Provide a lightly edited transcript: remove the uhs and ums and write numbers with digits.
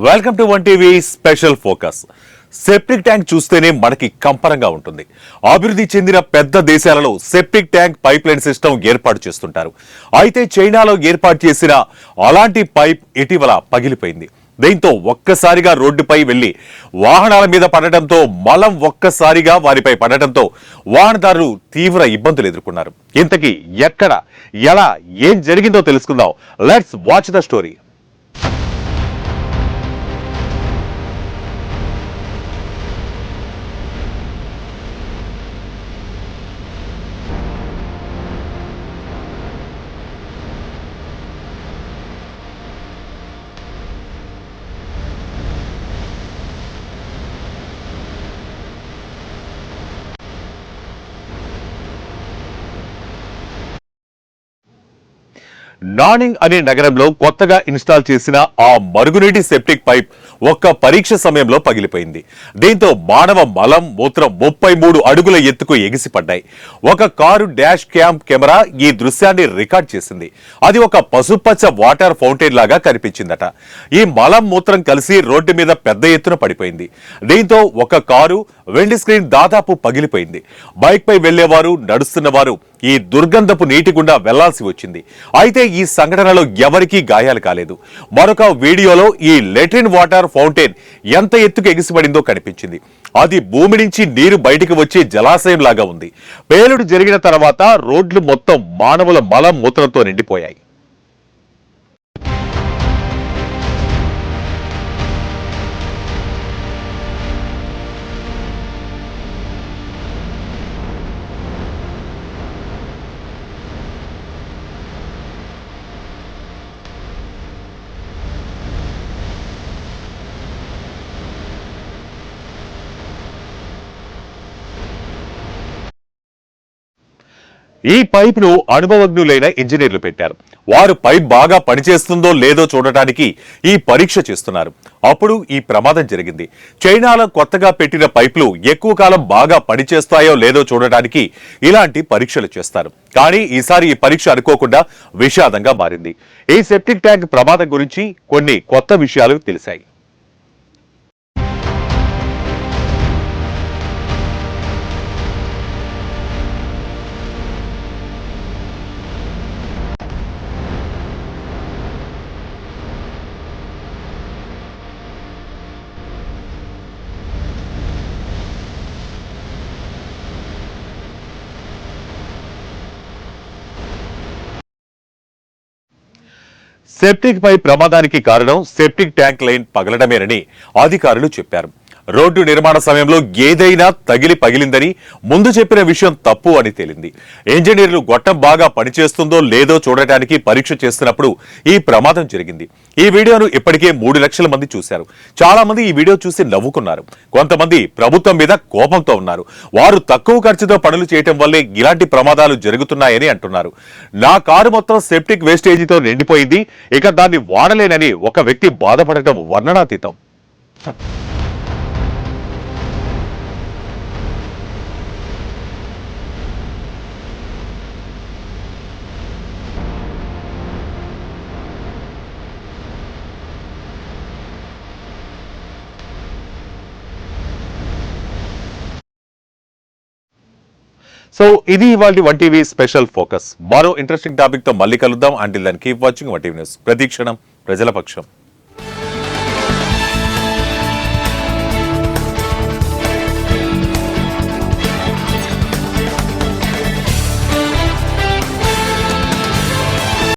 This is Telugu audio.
Welcome to one TV special focus. Septic tank చూస్తేనే మనకి కంపరంగా ఉంటుంది. అభివృద్ధి చెందిన పెద్ద దేశాలలో septic tank pipe line system ఏర్పాటు చేస్తుంటారు. అయితే చైనాలో ఏర్పాటు చేసిన అలాంటి పైప్ ఇటీవల పగిలిపోయింది. దీంతో ఒక్కసారిగా రోడ్డుపై వెళ్లి వాహనాల మీద పడటంతో మలం ఒక్కసారిగా వారిపై పడటంతో వాహనదారులు తీవ్ర ఇబ్బందులు ఎదుర్కొన్నారు. ఇంతకీ ఎక్కడ, ఎలా, ఏం జరిగిందో తెలుసుకుందాం. Let's watch the story. Nanning అనే నగరంలో కొత్తగా ఇన్స్టాల్ చేసిన ఆ మరుగునీటి సెప్టిక్ పైప్ ఒక్క పరీక్ష సమయంలో పగిలిపోయింది. దీంతో మానవ మలం, మూత్రం 33 అడుగుల ఎత్తుకు ఎగిసిపడ్డాయి. ఒక కారు డాష్ క్యామ్ కెమెరా ఈ దృశ్యాన్ని రికార్డ్ చేసింది. అది ఒక పసుపచ్చ వాటర్ ఫౌంటైన్ లాగా కనిపించిందట. ఈ మలం, మూత్రం కలిసి రోడ్డు మీద పెద్ద ఎత్తున పడిపోయింది. దీంతో ఒక కారు విండ్ స్క్రీన్ దాదాపు పగిలిపోయింది. బైక్ పై వెళ్లేవారు, నడుస్తున్న వారు ఈ దుర్గంధపు నీటి గుండా వెళ్లాల్సి వచ్చింది. అయితే ఈ సంఘటనలో ఎవరికీ గాయాలు కాలేదు. మరొక వీడియోలో ఈ లెట్రిన్ వాటర్ ఫౌంటైన్ ఎంత ఎత్తుకు ఎగిసిపడిందో కనిపించింది. అది భూమి నుంచి నీరు బయటికి వచ్చే జలాశయం లాగా ఉంది. పేలుడు జరిగిన తర్వాత రోడ్లు మొత్తం మానవుల మలం, మూత్రంతో నిండిపోయాయి. ఈ పైప్ ను అనుభవజ్ఞులైన ఇంజనీర్లు పెట్టారు. వారు పైప్ బాగా పనిచేస్తుందో లేదో చూడటానికి ఈ పరీక్ష చేస్తున్నారు. అప్పుడు ఈ ప్రమాదం జరిగింది. చైనాలో కొత్తగా పెట్టిన పైపులు ఎక్కువ కాలం బాగా పనిచేస్తాయో లేదో చూడటానికి ఇలాంటి పరీక్షలు చేస్తారు. కానీ ఈసారి ఈ పరీక్ష అనుకోకుండా విషాదంగా మారింది. ఈ సెప్టిక్ ట్యాంక్ ప్రమాదం గురించి కొన్ని కొత్త విషయాలు తెలిసాయి. సెప్టిక్ పై ప్రమాదానికి కారణం సెప్టిక్ ట్యాంక్ లైన్ పగలడమేనని అధికారులు చెప్పారు. రోడ్డు నిర్మాణ సమయంలో ఏదైనా తగిలి పగిలిందని ముందు చెప్పిన విషయం తప్పు అని తేలింది. ఇంజనీర్లు గొట్టం బాగా పనిచేస్తుందో లేదో చూడటానికి పరీక్ష చేస్తున్నప్పుడు ఈ ప్రమాదం జరిగింది. ఈ వీడియోను ఇప్పటికే 3 లక్షల మంది చూశారు. చాలా మంది ఈ వీడియో చూసి నవ్వుకున్నారు. కొంతమంది ప్రభుత్వం మీద కోపంతో ఉన్నారు. వారు తక్కువ ఖర్చుతో పనులు చేయటం వల్లే ఇలాంటి ప్రమాదాలు జరుగుతున్నాయని అంటున్నారు. నా కారు మొత్తం సెప్టిక్ వేస్టేజీతో నిండిపోయింది, ఇక దాన్ని వాడలేనని ఒక వ్యక్తి బాధపడటం వర్ణనాతీతం. సో ఇది ఇవాళ వన్ టీవీ స్పెషల్ ఫోకస్. మరో ఇంట్రెస్టింగ్ టాపిక్ తో మళ్ళీ కలుద్దాం. Until then keep watching one TV news. ప్రతి క్షణం ప్రజల పక్షం.